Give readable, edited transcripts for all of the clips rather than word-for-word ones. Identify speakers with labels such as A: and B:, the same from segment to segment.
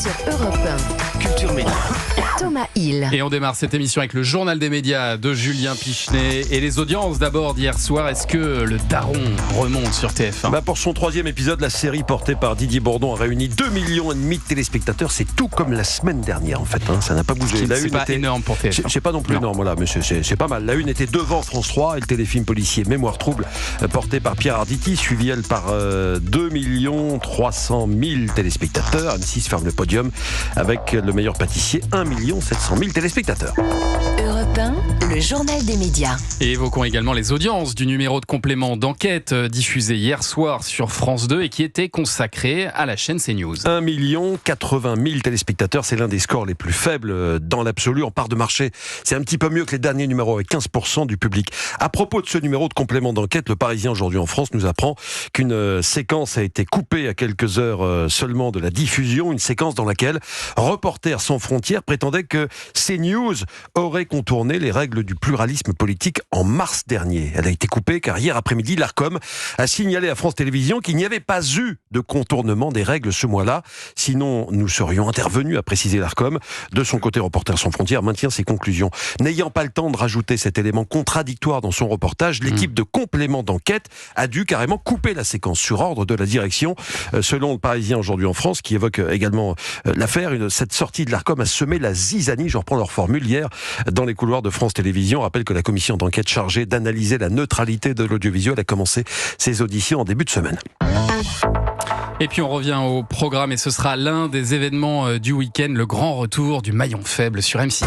A: sur Europe 1.
B: Culture Média.
A: Thomas Hill.
C: Et on démarre cette émission avec le journal des médias de Julien Pichenet et les audiences d'abord d'hier soir. Est-ce que le daron remonte sur TF1 ?
B: Pour son 3e épisode, la série portée par Didier Bourdon a réuni 2,5 millions de téléspectateurs. C'est tout comme la semaine dernière en fait, ça n'a pas bougé.
C: C'est pas énorme pour TF1.
B: C'est pas non plus énorme, voilà, mais c'est pas mal. La une était devant France 3 et le téléfilm policier Mémoire trouble, porté par Pierre Arditi, suivi elle par 2 300 000 téléspectateurs. M6 ferme le podium avec le meilleur pâtissier, 1 700 000 téléspectateurs.
A: Europe 1, le journal des médias.
C: Et évoquons également les audiences du numéro de complément d'enquête diffusé hier soir sur France 2 et qui était consacré à la chaîne CNews.
B: 1 80 000 téléspectateurs, c'est l'un des scores les plus faibles dans l'absolu. En part de marché, c'est un petit peu mieux que les derniers numéros avec 15% du public. À propos de ce numéro de complément d'enquête, le Parisien aujourd'hui en France nous apprend qu'une séquence a été coupée à quelques heures seulement de la diffusion, une séquence dans laquelle Reporters sans frontières prétendait que CNews aurait contourné les règles du pluralisme politique en mars dernier. Elle a été coupée car hier après-midi, l'Arcom a signalé à France Télévisions qu'il n'y avait pas eu de contournement des règles ce mois-là. Sinon, nous serions intervenus, a précisé l'Arcom. De son côté, Reporters sans frontières maintient ses conclusions. N'ayant pas le temps de rajouter cet élément contradictoire dans son reportage, l'équipe de complément d'enquête a dû carrément couper la séquence sur ordre de la direction. Selon le Parisien aujourd'hui en France, qui évoque également l'affaire, cette sortie de l'Arcom a semé la zizanie, je reprends leur formule, hier dans les couloirs de France Télévisions. On rappelle que la commission d'enquête chargée d'analyser la neutralité de l'audiovisuel a commencé ses auditions en début de semaine.
C: Et puis on revient au programme et ce sera l'un des événements du week-end, le grand retour du maillon faible sur M6.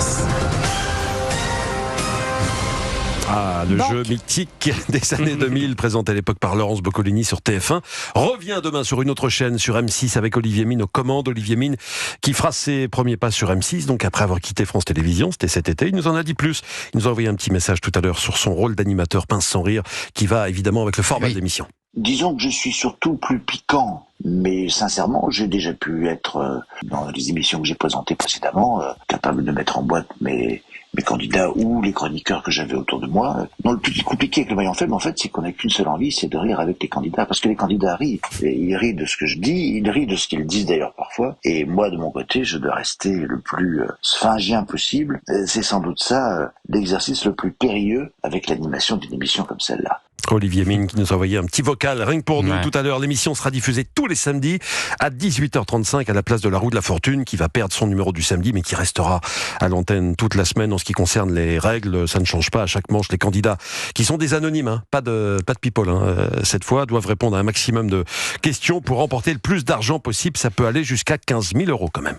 B: Le jeu mythique des années 2000, présenté à l'époque par Laurence Boccolini sur TF1, revient demain sur une autre chaîne, sur M6, avec Olivier Mine aux commandes. Olivier Mine qui fera ses premiers pas sur M6, donc après avoir quitté France Télévisions, c'était cet été. Il nous en a dit plus. Il nous a envoyé un petit message tout à l'heure sur son rôle d'animateur pince sans rire, qui va évidemment avec le format de l'émission.
D: Disons que je suis surtout plus piquant, mais sincèrement, j'ai déjà pu être, dans les émissions que j'ai présentées précédemment, capable de mettre en boîte mes candidats ou les chroniqueurs que j'avais autour de moi. Non, le plus compliqué avec le maillon faible, en fait, c'est qu'on n'a qu'une seule envie, c'est de rire avec les candidats. Parce que les candidats rient. Et ils rient de ce que je dis, ils rient de ce qu'ils disent d'ailleurs parfois. Et moi, de mon côté, je dois rester le plus sphinxien possible. C'est sans doute ça, l'exercice le plus périlleux avec l'animation d'une émission comme celle-là.
B: Olivier Mine qui nous a envoyé un petit vocal rien que pour nous tout à l'heure. L'émission sera diffusée tous les samedis à 18h35 à la place de la Roue de la Fortune, qui va perdre son numéro du samedi mais qui restera à l'antenne toute la semaine. En ce qui concerne les règles, ça ne change pas. À chaque manche, les candidats qui sont des anonymes, pas de people, cette fois, doivent répondre à un maximum de questions pour remporter le plus d'argent possible. Ça peut aller jusqu'à 15 000 € quand même.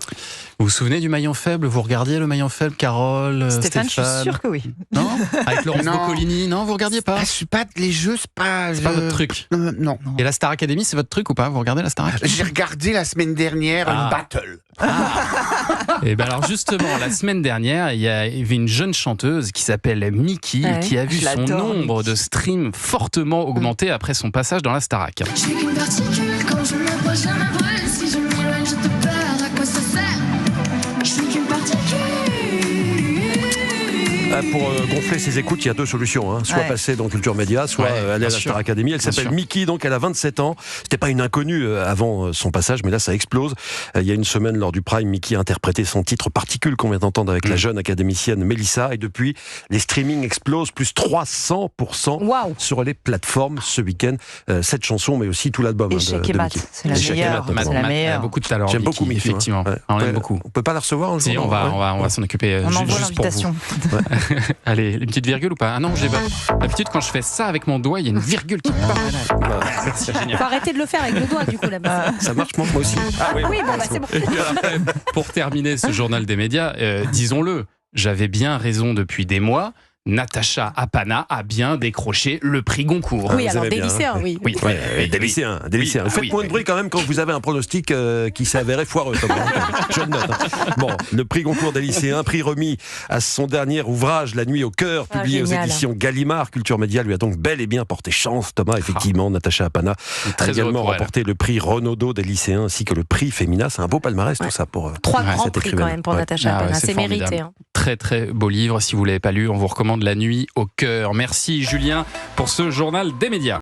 C: Vous vous souvenez du maillon faible ? Vous regardiez le maillon faible, Carole,
E: Stéphane, je suis sûr que oui.
C: Non ? Avec Laurence Boccolini ? Non, vous regardiez pas ?
E: Je suis pas les jeux, c'est pas
C: votre truc.
E: Non.
C: Et la Star Academy, c'est votre truc ou pas ? Vous regardez la Star Academy ?
E: J'ai regardé la semaine dernière une battle.
C: Et ben alors justement, la semaine dernière, il y avait une jeune chanteuse qui s'appelle Miki, qui a vu son nombre de streams fortement augmenter après son passage dans la Starac.
F: Je suis qu'une particule, quand je m'approche, ça me brûle. Si je m'éloigne, je te perds, à quoi ça sert ? Je suis qu'une particule.
B: Pour gonfler ses écoutes, il y a deux solutions. Soit passer dans Culture Média, soit aller à la Star Academy. Elle s'appelle Miki, donc elle a 27 ans. C'était pas une inconnue avant son passage, mais là ça explose. Il y a une semaine, lors du Prime, Miki a interprété son titre Particule qu'on vient d'entendre avec la jeune académicienne Mélissa. Et depuis, les streamings explosent, plus 300% sur les plateformes ce week-end. Cette chanson, mais aussi tout l'album.
E: Échec et mat, c'est la meilleure.
C: Elle a beaucoup de talent.
B: J'aime beaucoup Miki,
C: effectivement. On l'aime beaucoup.
B: On peut pas la recevoir un jour?
C: Si, on va s'en occuper.
E: On envoie
C: juste
E: l'invitation.
C: Allez, une petite virgule ou pas ? Ah non, j'ai pas. D'habitude, quand je fais ça avec mon doigt, il y a une virgule qui part. C'est génial.
G: Faut arrêter de le faire avec le doigt, du coup, là-bas.
B: Ça marche, moi aussi.
G: C'est bon.
C: Et puis après, pour terminer ce journal des médias, disons-le, j'avais bien raison depuis des mois. Natacha Apana a bien décroché le prix Goncourt.
G: Oui, alors des lycéens, oui.
B: Des lycéens. Faites moins de bruit quand même quand vous avez un pronostic qui s'est avéré foireux. Je le note. Bon, le prix Goncourt des lycéens, prix remis à son dernier ouvrage, La nuit au cœur, publié aux éditions Gallimard. Culture Média lui a donc bel et bien porté chance. Thomas, effectivement, Natacha Apana a également remporté le prix Renaudot des lycéens ainsi que le prix Fémina. C'est un beau palmarès tout ça pour
G: 3 grands prix quand même pour Natacha Apana. C'est mérité.
C: Très très beau livre. Si vous ne l'avez pas lu, on vous recommande La nuit au cœur. Merci Julien pour ce journal des médias.